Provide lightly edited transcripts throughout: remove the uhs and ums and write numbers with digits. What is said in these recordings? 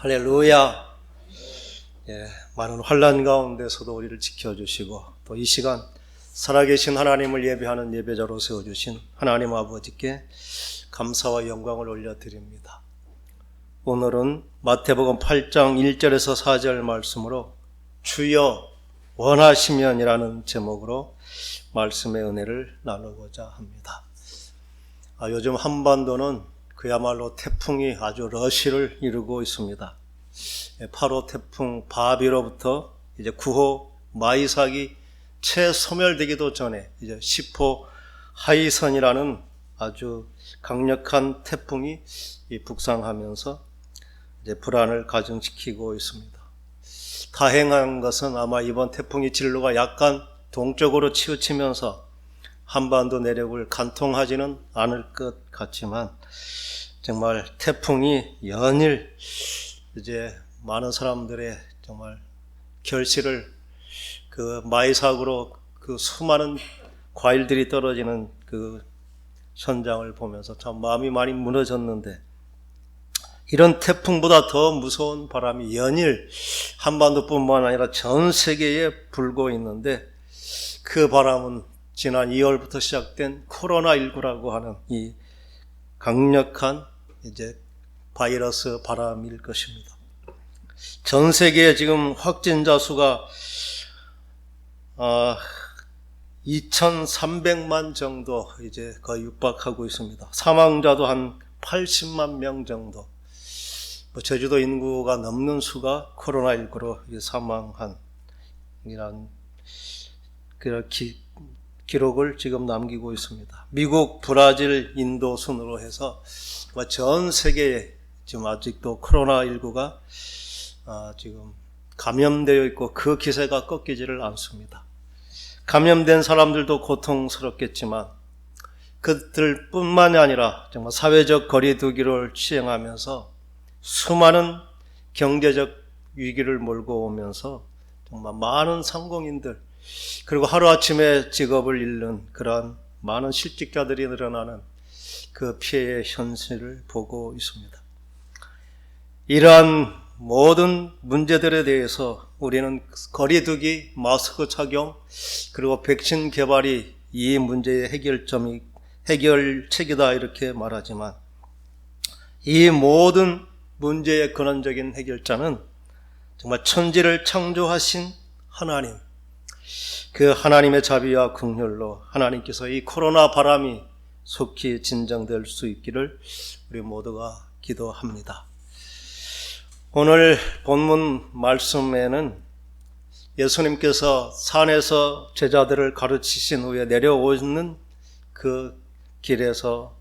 할렐루야. 많은 환난 가운데서도 우리를 지켜주시고 또 이 시간 살아계신 하나님을 예배하는 예배자로 세워주신 하나님 아버지께 감사와 영광을 올려드립니다. 오늘은 마태복음 8장 1절에서 4절 말씀으로 주여 원하시면이라는 제목으로 말씀의 은혜를 나누고자 합니다. 요즘 한반도는 그야말로 태풍이 아주 러시를 이루고 있습니다. 8호 태풍 바비로부터 이제 9호 마이삭이 채 소멸되기도 전에 이제 10호 하이선이라는 아주 강력한 태풍이 북상하면서 이제 불안을 가중시키고 있습니다. 다행한 것은 아마 이번 태풍의 진로가 약간 동쪽으로 치우치면서 한반도 내륙을 관통하지는 않을 것 같지만 정말 태풍이 연일 이제 많은 사람들의 정말 결실을 그 마이삭으로 그 수많은 과일들이 떨어지는 그 현장을 보면서 참 마음이 많이 무너졌는데, 이런 태풍보다 더 무서운 바람이 연일 한반도뿐만 아니라 전 세계에 불고 있는데, 그 바람은 지난 2월부터 시작된 코로나19라고 하는 이 강력한 이제 바이러스 바람일 것입니다. 전 세계에 지금 확진자 수가 2,300만 정도 이제 거의 육박하고 있습니다. 사망자도 한 80만 명 정도. 제주도 인구가 넘는 수가 코로나19로 사망한 이런 기록을 지금 남기고 있습니다. 미국, 브라질, 인도 순으로 해서 전 세계에 지금 아직도 코로나19가 지금 감염되어 있고 그 기세가 꺾이지를 않습니다. 감염된 사람들도 고통스럽겠지만 그들뿐만이 아니라 정말 사회적 거리두기를 시행하면서 수많은 경제적 위기를 몰고 오면서 정말 많은 상공인들, 그리고 하루아침에 직업을 잃는 그러한 많은 실직자들이 늘어나는 그 피해의 현실을 보고 있습니다. 이러한 모든 문제들에 대해서 우리는 거리두기, 마스크 착용, 그리고 백신 개발이 이 문제의 해결책이다 이렇게 말하지만, 이 모든 문제의 근원적인 해결자는 정말 천지를 창조하신 하나님, 그 하나님의 자비와 긍휼로 하나님께서 이 코로나 바람이 속히 진정될 수 있기를 우리 모두가 기도합니다. 오늘 본문 말씀에는 예수님께서 산에서 제자들을 가르치신 후에 내려오는 그 길에서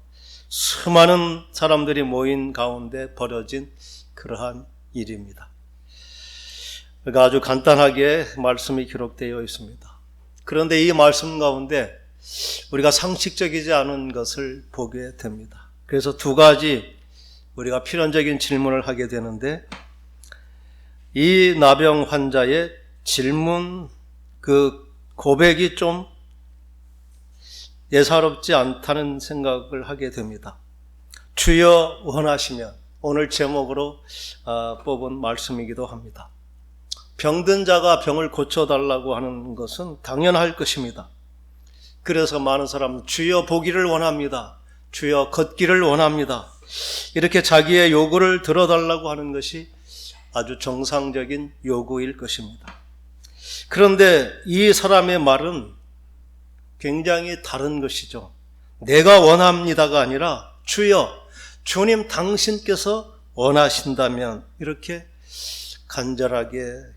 수많은 사람들이 모인 가운데 벌어진 그러한 일입니다. 그러니까 아주 간단하게 말씀이 기록되어 있습니다. 그런데 이 말씀 가운데 우리가 상식적이지 않은 것을 보게 됩니다. 그래서 두 가지 우리가 필연적인 질문을 하게 되는데, 이 나병 환자의 질문, 그 고백이 좀 예사롭지 않다는 생각을 하게 됩니다. 주여 원하시면, 오늘 제목으로 뽑은 말씀이기도 합니다. 병든 자가 병을 고쳐달라고 하는 것은 당연할 것입니다. 그래서 많은 사람은 주여 보기를 원합니다, 주여 걷기를 원합니다, 이렇게 자기의 요구를 들어달라고 하는 것이 아주 정상적인 요구일 것입니다. 그런데 이 사람의 말은 굉장히 다른 것이죠. 내가 원합니다가 아니라 주여, 주님 당신께서 원하신다면, 이렇게 간절하게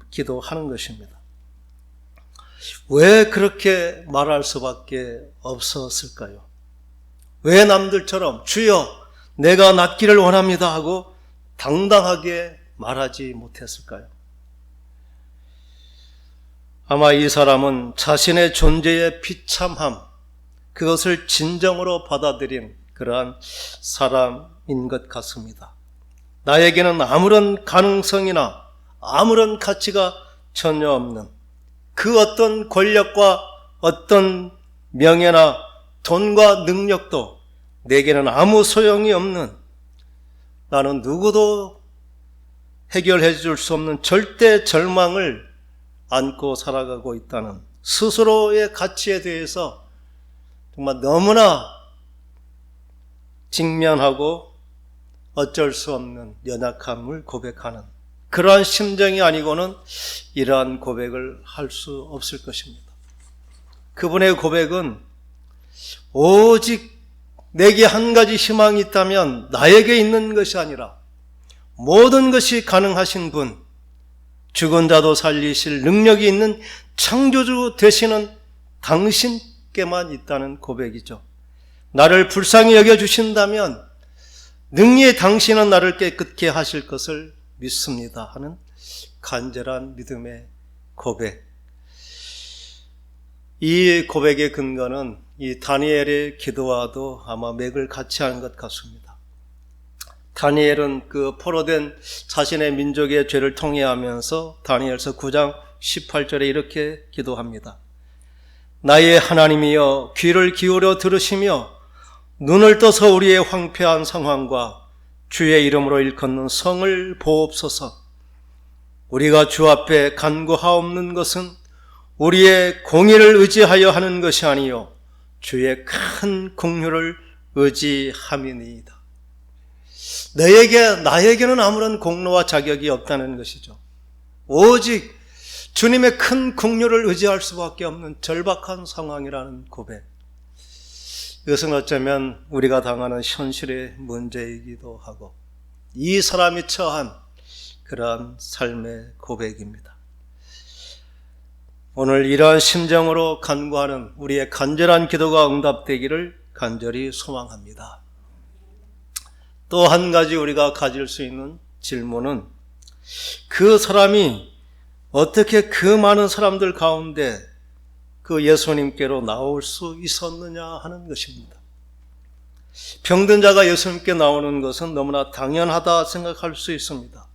기도하는 것입니다. 왜 그렇게 말할 수밖에 없었을까요? 왜 남들처럼 주여 내가 낫기를 원합니다 하고 당당하게 말하지 못했을까요? 아마 이 사람은 자신의 존재의 비참함, 그것을 진정으로 받아들인 그러한 사람인 것 같습니다. 나에게는 아무런 가능성이나 아무런 가치가 전혀 없는, 그 어떤 권력과 어떤 명예나 돈과 능력도 내게는 아무 소용이 없는, 나는 누구도 해결해 줄 수 없는 절대 절망을 안고 살아가고 있다는 스스로의 가치에 대해서 정말 너무나 직면하고 어쩔 수 없는 연약함을 고백하는 그러한 심정이 아니고는 이러한 고백을 할 수 없을 것입니다. 그분의 고백은 오직 내게 한 가지 희망이 있다면 나에게 있는 것이 아니라 모든 것이 가능하신 분, 죽은 자도 살리실 능력이 있는 창조주 되시는 당신께만 있다는 고백이죠. 나를 불쌍히 여겨주신다면 능히 당신은 나를 깨끗게 하실 것을 믿습니다 하는 간절한 믿음의 고백. 이 고백의 근거는 이 다니엘의 기도와도 아마 맥을 같이 하는 것 같습니다. 다니엘은 그 포로된 자신의 민족의 죄를 통회하면서 다니엘서 9장 18절에 이렇게 기도합니다. 나의 하나님이여 귀를 기울여 들으시며 눈을 떠서 우리의 황폐한 상황과 주의 이름으로 일컫는 성을 보옵소서. 우리가 주 앞에 간구하옵는 것은 우리의 공의를 의지하여 하는 것이 아니요 주의 큰 긍휼을 의지함이니이다. 나에게는 아무런 공로와 자격이 없다는 것이죠. 오직 주님의 큰 긍휼을 의지할 수밖에 없는 절박한 상황이라는 고백. 이것은 어쩌면 우리가 당하는 현실의 문제이기도 하고 이 사람이 처한 그러한 삶의 고백입니다. 오늘 이러한 심정으로 간구하는 우리의 간절한 기도가 응답되기를 간절히 소망합니다. 또 한 가지 우리가 가질 수 있는 질문은 그 사람이 어떻게 그 많은 사람들 가운데 그 예수님께로 나올 수 있었느냐 하는 것입니다. 병든 자가 예수님께 나오는 것은 너무나 당연하다 생각할 수 있습니다.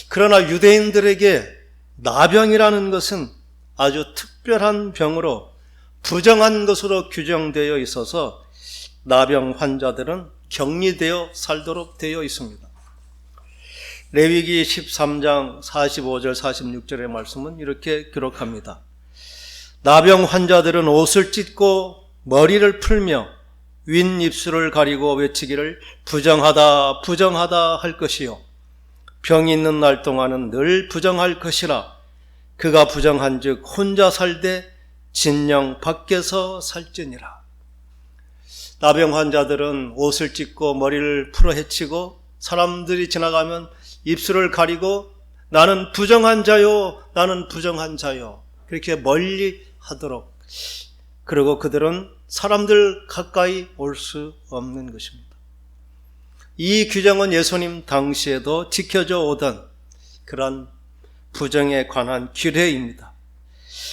그러나 유대인들에게 나병이라는 것은 아주 특별한 병으로 부정한 것으로 규정되어 있어서 나병 환자들은 격리되어 살도록 되어 있습니다. 레위기 13장 45절 46절의 말씀은 이렇게 기록합니다. 나병 환자들은 옷을 찢고 머리를 풀며 윗입술을 가리고 외치기를 부정하다 부정하다 할 것이요 병이 있는 날 동안은 늘 부정할 것이라 그가 부정한 즉 혼자 살되 진령 밖에서 살지니라. 나병 환자들은 옷을 찢고 머리를 풀어 헤치고 사람들이 지나가면 입술을 가리고 나는 부정한 자요 나는 부정한 자요 그렇게 멀리 하도록, 그리고 그들은 사람들 가까이 올 수 없는 것입니다. 이 규정은 예수님 당시에도 지켜져 오던 그런 부정에 관한 규례입니다.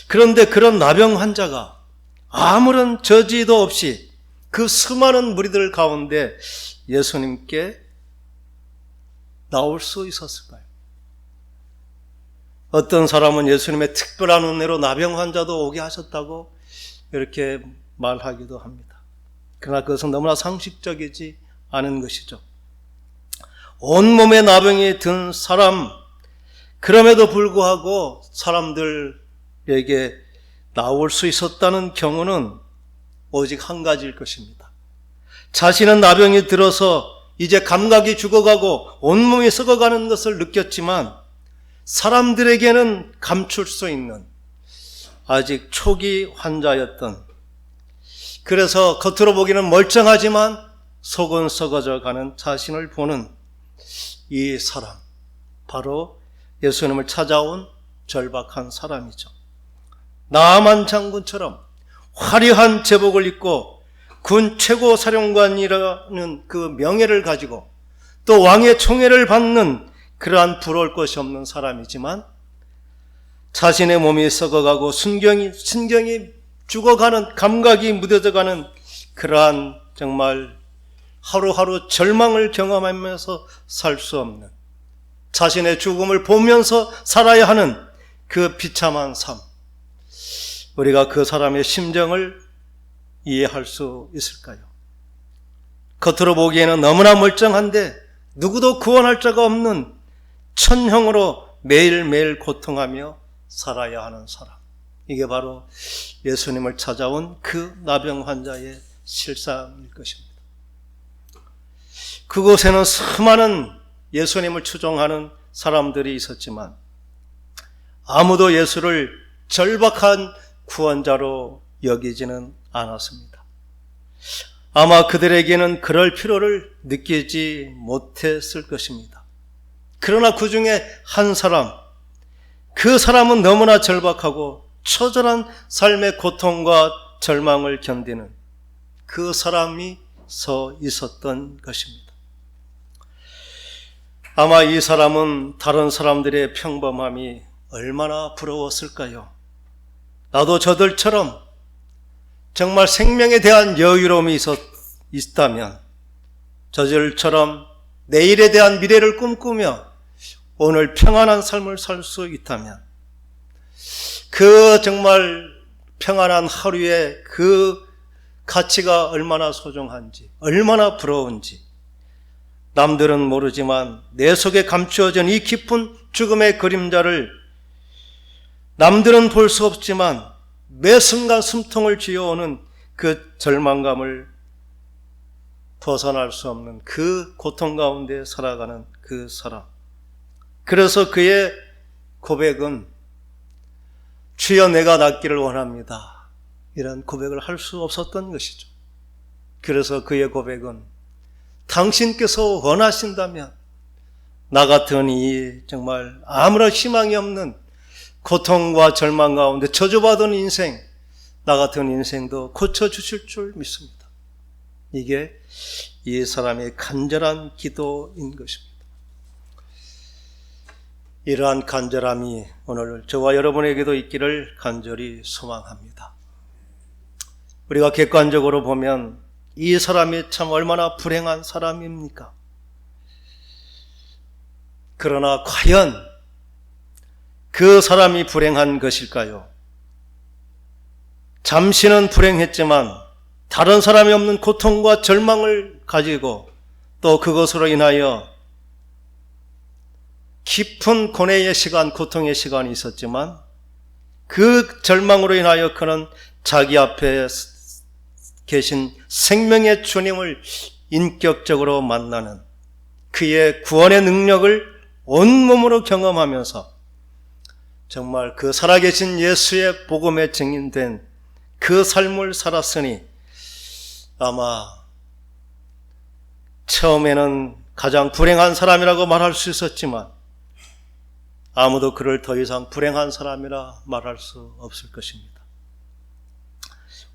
그런데 그런 나병 환자가 아무런 저지도 없이 그 수많은 무리들 가운데 예수님께 나올 수 있었을까요? 어떤 사람은 예수님의 특별한 은혜로 나병 환자도 오게 하셨다고 이렇게 말하기도 합니다. 그러나 그것은 너무나 상식적이지 않은 것이죠. 온몸에 나병이 든 사람, 그럼에도 불구하고 사람들에게 나올 수 있었다는 경우는 오직 한 가지일 것입니다. 자신은 나병이 들어서 이제 감각이 죽어가고 온몸이 썩어가는 것을 느꼈지만 사람들에게는 감출 수 있는 아직 초기 환자였던, 그래서 겉으로 보기는 멀쩡하지만 속은 썩어져 가는 자신을 보는 이 사람, 바로 예수님을 찾아온 절박한 사람이죠. 나아만 장군처럼 화려한 제복을 입고 군 최고 사령관이라는 그 명예를 가지고 또 왕의 총애를 받는 그러한 부러울 것이 없는 사람이지만 자신의 몸이 썩어가고 신경이 죽어가는, 감각이 무뎌져가는 그러한 정말 하루하루 절망을 경험하면서 살 수 없는, 자신의 죽음을 보면서 살아야 하는 그 비참한 삶, 우리가 그 사람의 심정을 이해할 수 있을까요? 겉으로 보기에는 너무나 멀쩡한데 누구도 구원할 자가 없는 천형으로 매일매일 고통하며 살아야 하는 사람. 이게 바로 예수님을 찾아온 그 나병 환자의 실상일 것입니다. 그곳에는 수많은 예수님을 추종하는 사람들이 있었지만 아무도 예수를 절박한 구원자로 여기지는 않았습니다. 아마 그들에게는 그럴 필요를 느끼지 못했을 것입니다. 그러나 그 중에 한 사람, 그 사람은 너무나 절박하고 처절한 삶의 고통과 절망을 견디는 그 사람이 서 있었던 것입니다. 아마 이 사람은 다른 사람들의 평범함이 얼마나 부러웠을까요? 나도 저들처럼 정말 생명에 대한 여유로움이 있다면, 저들처럼 내일에 대한 미래를 꿈꾸며 오늘 평안한 삶을 살 수 있다면, 그 정말 평안한 하루의 그 가치가 얼마나 소중한지, 얼마나 부러운지 남들은 모르지만 내 속에 감추어진 이 깊은 죽음의 그림자를 남들은 볼 수 없지만 매 순간 숨통을 쥐어오는 그 절망감을 벗어날 수 없는 그 고통 가운데 살아가는 그 사람. 그래서 그의 고백은 주여 내가 낫기를 원합니다. 이런 고백을 할 수 없었던 것이죠. 그래서 그의 고백은 당신께서 원하신다면 나 같은 이 정말 아무런 희망이 없는 고통과 절망 가운데 저주받은 인생, 나 같은 인생도 고쳐주실 줄 믿습니다. 이게 이 사람의 간절한 기도인 것입니다. 이러한 간절함이 오늘 저와 여러분에게도 있기를 간절히 소망합니다. 우리가 객관적으로 보면 이 사람이 참 얼마나 불행한 사람입니까? 그러나 과연 그 사람이 불행한 것일까요? 잠시는 불행했지만 다른 사람이 없는 고통과 절망을 가지고 또 그것으로 인하여 깊은 고뇌의 시간, 고통의 시간이 있었지만 그 절망으로 인하여 그는 자기 앞에 계신 생명의 주님을 인격적으로 만나는 그의 구원의 능력을 온몸으로 경험하면서 정말 그 살아계신 예수의 복음에 증인된 그 삶을 살았으니 아마 처음에는 가장 불행한 사람이라고 말할 수 있었지만 아무도 그를 더 이상 불행한 사람이라 말할 수 없을 것입니다.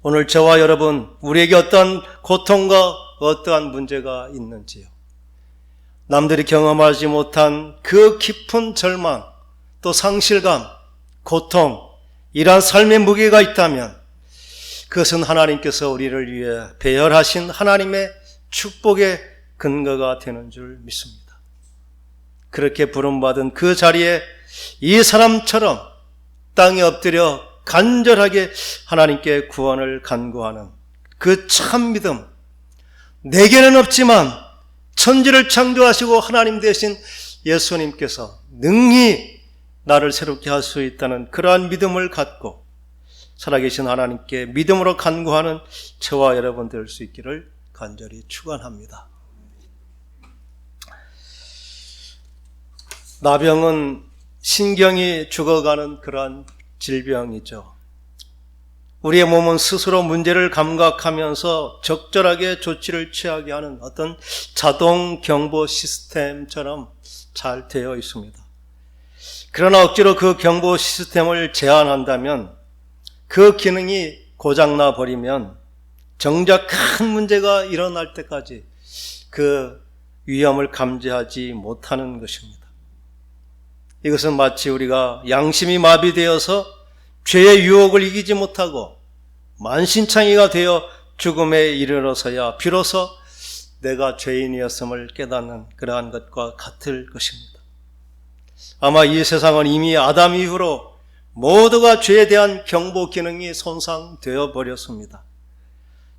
오늘 저와 여러분, 우리에게 어떠한 고통과 어떠한 문제가 있는지요. 남들이 경험하지 못한 그 깊은 절망, 또 상실감, 고통, 이러한 삶의 무게가 있다면 그것은 하나님께서 우리를 위해 배열하신 하나님의 축복의 근거가 되는 줄 믿습니다. 그렇게 부름받은 그 자리에 이 사람처럼 땅에 엎드려 간절하게 하나님께 구원을 간구하는 그 참 믿음, 내게는 없지만 천지를 창조하시고 하나님 되신 예수님께서 능히 나를 새롭게 할 수 있다는 그러한 믿음을 갖고 살아계신 하나님께 믿음으로 간구하는 저와 여러분 될 수 있기를 간절히 축원합니다. 나병은 신경이 죽어가는 그러한 질병이죠. 우리의 몸은 스스로 문제를 감각하면서 적절하게 조치를 취하게 하는 어떤 자동 경보 시스템처럼 잘 되어 있습니다. 그러나 억지로 그 경보 시스템을 제한한다면 그 기능이 고장나 버리면 정작 큰 문제가 일어날 때까지 그 위험을 감지하지 못하는 것입니다. 이것은 마치 우리가 양심이 마비되어서 죄의 유혹을 이기지 못하고 만신창이가 되어 죽음에 이르러서야 비로소 내가 죄인이었음을 깨닫는 그러한 것과 같을 것입니다. 아마 이 세상은 이미 아담 이후로 모두가 죄에 대한 경보 기능이 손상되어 버렸습니다.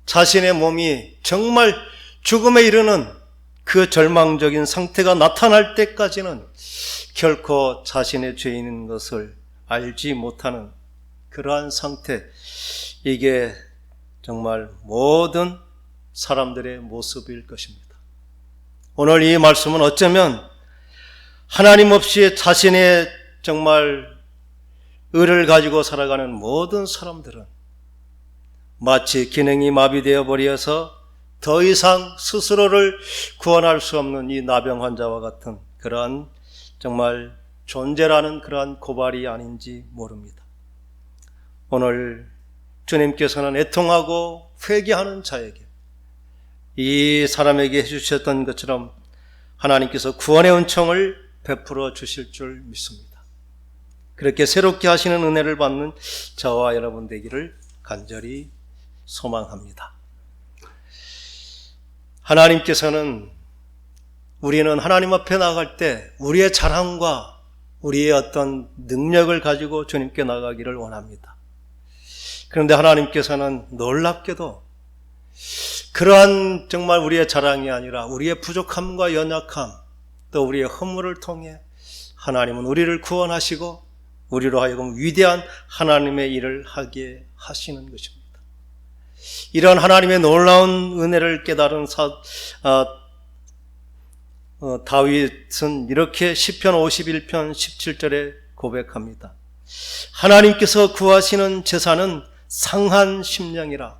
자신의 몸이 정말 죽음에 이르는 그 절망적인 상태가 나타날 때까지는 결코 자신의 죄인인 것을 알지 못하는 그러한 상태, 이게 정말 모든 사람들의 모습일 것입니다. 오늘 이 말씀은 어쩌면 하나님 없이 자신의 정말 의를 가지고 살아가는 모든 사람들은 마치 기능이 마비되어 버려서 더 이상 스스로를 구원할 수 없는 이 나병 환자와 같은 그러한 정말 존재라는 그러한 고발이 아닌지 모릅니다. 오늘 주님께서는 애통하고 회개하는 자에게, 이 사람에게 해주셨던 것처럼 하나님께서 구원의 은총을 베풀어 주실 줄 믿습니다. 그렇게 새롭게 하시는 은혜를 받는 저와 여러분 되기를 간절히 소망합니다. 하나님께서는 우리는 하나님 앞에 나갈 때 우리의 자랑과 우리의 어떤 능력을 가지고 주님께 나가기를 원합니다. 그런데 하나님께서는 놀랍게도 그러한 정말 우리의 자랑이 아니라 우리의 부족함과 연약함, 또 우리의 허물을 통해 하나님은 우리를 구원하시고 우리로 하여금 위대한 하나님의 일을 하게 하시는 것입니다. 이런 하나님의 놀라운 은혜를 깨달은 다윗은 이렇게 시편 51편 17절에 고백합니다. 하나님께서 구하시는 제사는 상한 심령이라.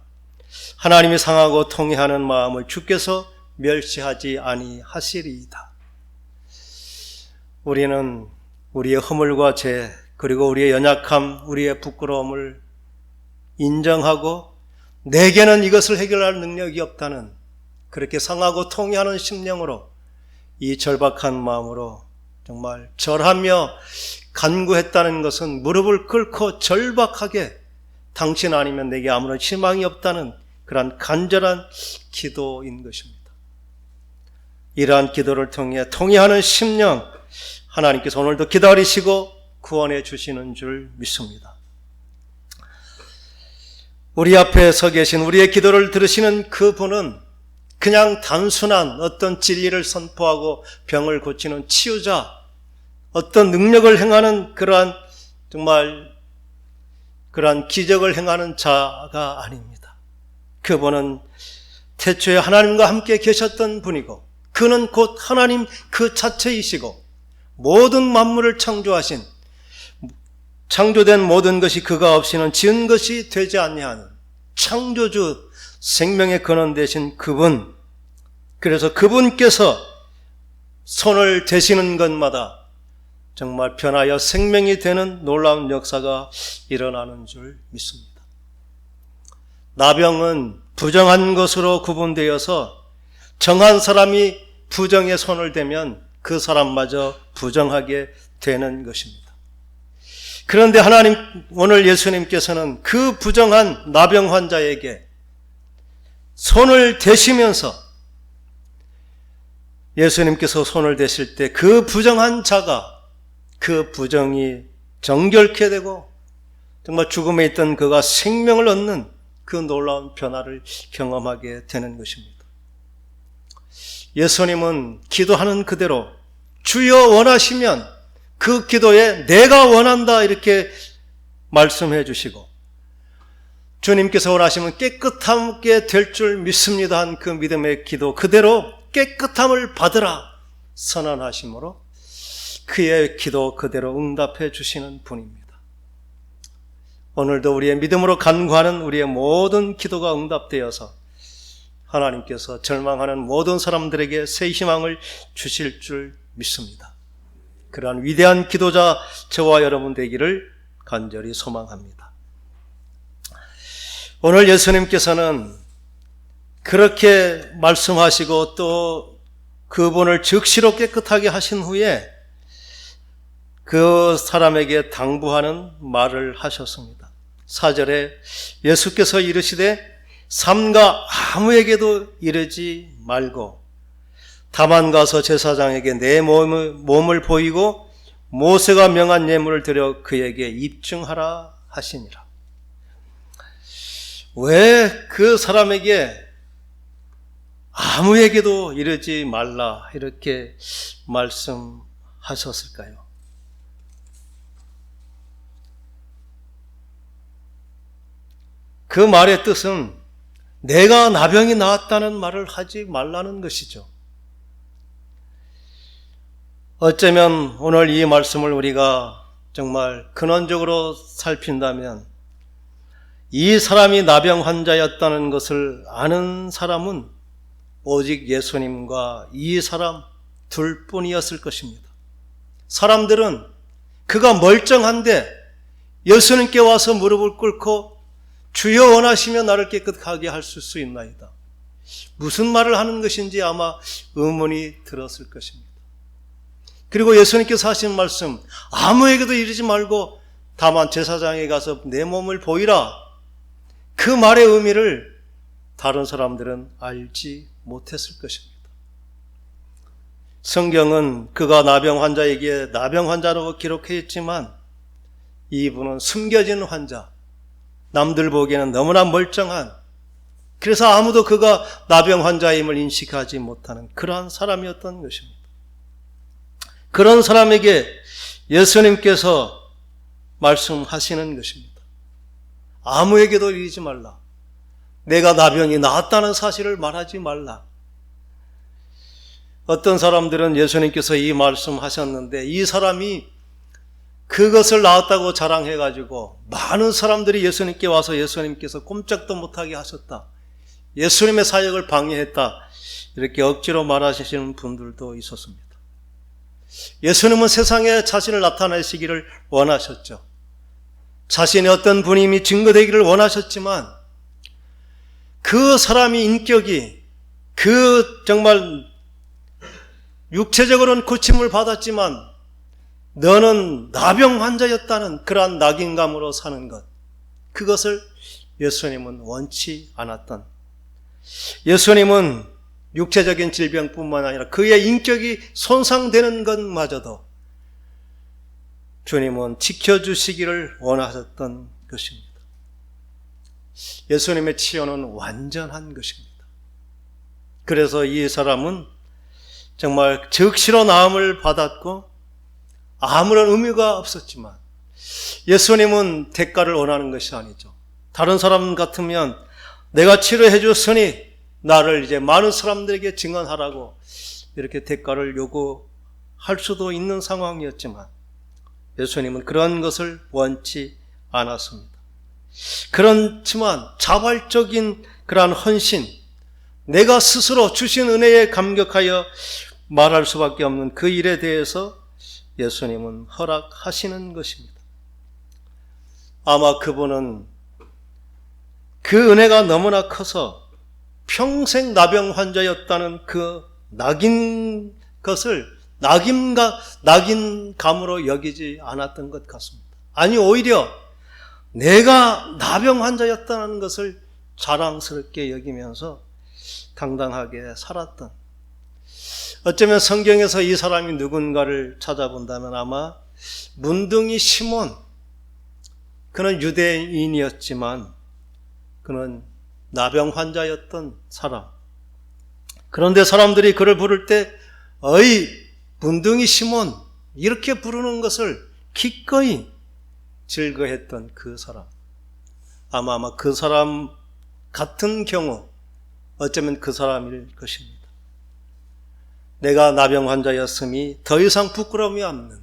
하나님이 상하고 통회하는 마음을 주께서 멸시하지 아니하시리이다. 우리는 우리의 허물과 죄, 그리고 우리의 연약함, 우리의 부끄러움을 인정하고 내게는 이것을 해결할 능력이 없다는, 그렇게 상하고 통회하는 심령으로, 이 절박한 마음으로 정말 절하며 간구했다는 것은 무릎을 꿇고 절박하게 당신 아니면 내게 아무런 희망이 없다는 그러한 간절한 기도인 것입니다. 이러한 기도를 통해 통회하는 심령, 하나님께서 오늘도 기다리시고 구원해 주시는 줄 믿습니다. 우리 앞에 서 계신, 우리의 기도를 들으시는 그분은 그냥 단순한 어떤 진리를 선포하고 병을 고치는 치유자, 어떤 능력을 행하는 그러한 정말 그러한 기적을 행하는 자가 아닙니다. 그분은 태초에 하나님과 함께 계셨던 분이고, 그는 곧 하나님 그 자체이시고, 모든 만물을 창조하신, 창조된 모든 것이 그가 없이는 지은 것이 되지 아니하는 창조주, 생명의 근원 되신 그분, 그래서 그분께서 손을 대시는 것마다 정말 변하여 생명이 되는 놀라운 역사가 일어나는 줄 믿습니다. 나병은 부정한 것으로 구분되어서 정한 사람이 부정에 손을 대면 그 사람마저 부정하게 되는 것입니다. 그런데 하나님, 오늘 예수님께서는 그 부정한 나병 환자에게 손을 대시면서, 예수님께서 손을 대실 때 그 부정한 자가 그 부정이 정결케 되고 정말 죽음에 있던 그가 생명을 얻는 그 놀라운 변화를 경험하게 되는 것입니다. 예수님은 기도하는 그대로 주여 원하시면 그 기도에 내가 원한다 이렇게 말씀해 주시고, 주님께서 원하시면 깨끗하게 될 줄 믿습니다 한 그 믿음의 기도 그대로 깨끗함을 받으라 선언하심으로 그의 기도 그대로 응답해 주시는 분입니다. 오늘도 우리의 믿음으로 간구하는 우리의 모든 기도가 응답되어서 하나님께서 절망하는 모든 사람들에게 새 희망을 주실 줄 믿습니다. 그러한 위대한 기도자 저와 여러분 되기를 간절히 소망합니다. 오늘 예수님께서는 그렇게 말씀하시고 또 그분을 즉시로 깨끗하게 하신 후에 그 사람에게 당부하는 말을 하셨습니다. 4절에 예수께서 이르시되 삼가 아무에게도 이르지 말고 다만 가서 제사장에게 내 몸을 보이고 모세가 명한 예물을 드려 그에게 입증하라 하시니라. 왜 그 사람에게 아무에게도 이르지 말라 이렇게 말씀하셨을까요? 그 말의 뜻은 내가 나병이 나았다는 말을 하지 말라는 것이죠. 어쩌면 오늘 이 말씀을 우리가 정말 근원적으로 살핀다면 이 사람이 나병 환자였다는 것을 아는 사람은 오직 예수님과 이 사람 둘뿐이었을 것입니다. 사람들은 그가 멀쩡한데 예수님께 와서 무릎을 꿇고 주여 원하시면 나를 깨끗하게 하실 수 있나이다. 무슨 말을 하는 것인지 아마 의문이 들었을 것입니다. 그리고 예수님께서 하신 말씀, 아무에게도 이르지 말고 다만 제사장에 가서 내 몸을 보이라. 그 말의 의미를 다른 사람들은 알지 못했을 것입니다. 성경은 그가 나병 환자에게 나병 환자라고 기록해 있지만 이분은 숨겨진 환자, 남들 보기에는 너무나 멀쩡한, 그래서 아무도 그가 나병 환자임을 인식하지 못하는 그러한 사람이었던 것입니다. 그런 사람에게 예수님께서 말씀하시는 것입니다. 아무에게도 이르지 말라. 내가 나병이 나았다는 사실을 말하지 말라. 어떤 사람들은 예수님께서 이 말씀하셨는데 이 사람이 그것을 나았다고 자랑해가지고 많은 사람들이 예수님께 와서 예수님께서 꼼짝도 못하게 하셨다. 예수님의 사역을 방해했다. 이렇게 억지로 말하시는 분들도 있었습니다. 예수님은 세상에 자신을 나타내시기를 원하셨죠. 자신의 어떤 분임이 증거되기를 원하셨지만 그 사람이 인격이 그 정말 육체적으로는 고침을 받았지만 너는 나병 환자였다는 그러한 낙인감으로 사는 것, 그것을 예수님은 원치 않았던, 예수님은 육체적인 질병뿐만 아니라 그의 인격이 손상되는 것마저도 주님은 지켜주시기를 원하셨던 것입니다. 예수님의 치료는 완전한 것입니다. 그래서 이 사람은 정말 즉시로 나음을 받았고 아무런 의미가 없었지만 예수님은 대가를 원하는 것이 아니죠. 다른 사람 같으면 내가 치료해 줬으니 나를 이제 많은 사람들에게 증언하라고 이렇게 대가를 요구할 수도 있는 상황이었지만 예수님은 그런 것을 원치 않았습니다. 그렇지만 자발적인 그러한 헌신, 내가 스스로 주신 은혜에 감격하여 말할 수밖에 없는 그 일에 대해서 예수님은 허락하시는 것입니다. 아마 그분은 그 은혜가 너무나 커서 평생 나병 환자였다는 그 낙인 것을 낙인감으로 여기지 않았던 것 같습니다. 아니, 오히려 내가 나병 환자였다는 것을 자랑스럽게 여기면서 당당하게 살았던, 어쩌면 성경에서 이 사람이 누군가를 찾아본다면 아마 문둥이 시몬, 그는 유대인이었지만 그는 나병 환자였던 사람. 그런데 사람들이 그를 부를 때 어이 문둥이 시몬 이렇게 부르는 것을 기꺼이 즐거했던 그 사람. 아마 그 사람 같은 경우 어쩌면 그 사람일 것입니다. 내가 나병 환자였음이 더 이상 부끄러움이 없는,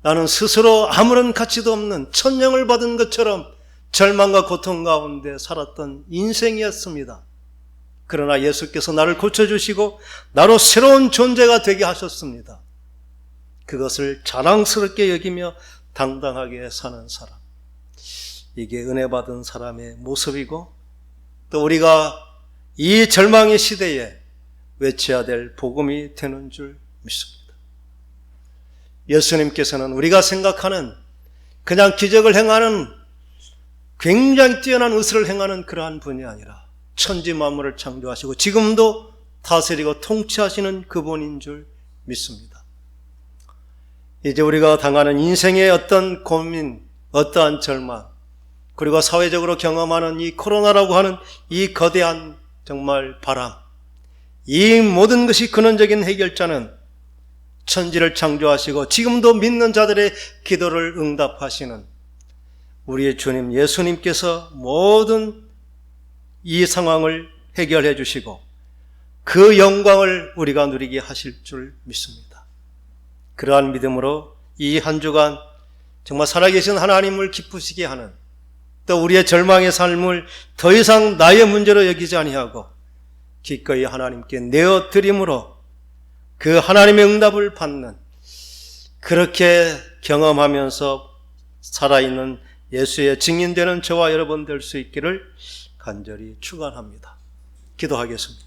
나는 스스로 아무런 가치도 없는 천령을 받은 것처럼 절망과 고통 가운데 살았던 인생이었습니다. 그러나 예수께서 나를 고쳐주시고 나로 새로운 존재가 되게 하셨습니다. 그것을 자랑스럽게 여기며 당당하게 사는 사람, 이게 은혜 받은 사람의 모습이고 또 우리가 이 절망의 시대에 외쳐야 될 복음이 되는 줄 믿습니다. 예수님께서는 우리가 생각하는 그냥 기적을 행하는 굉장히 뛰어난 의술을 행하는 그러한 분이 아니라 천지 만물을 창조하시고 지금도 다스리고 통치하시는 그분인 줄 믿습니다. 이제 우리가 당하는 인생의 어떤 고민, 어떠한 절망, 그리고 사회적으로 경험하는 이 코로나라고 하는 이 거대한 정말 바람, 이 모든 것이 근원적인 해결자는 천지를 창조하시고 지금도 믿는 자들의 기도를 응답하시는 우리의 주님 예수님께서 모든 이 상황을 해결해 주시고 그 영광을 우리가 누리게 하실 줄 믿습니다. 그러한 믿음으로 이 한 주간 정말 살아계신 하나님을 기쁘시게 하는, 또 우리의 절망의 삶을 더 이상 나의 문제로 여기지 아니하고 기꺼이 하나님께 내어드림으로 그 하나님의 응답을 받는, 그렇게 경험하면서 살아있는 예수의 증인되는 저와 여러분 될 수 있기를 간절히 축원합니다. 기도하겠습니다.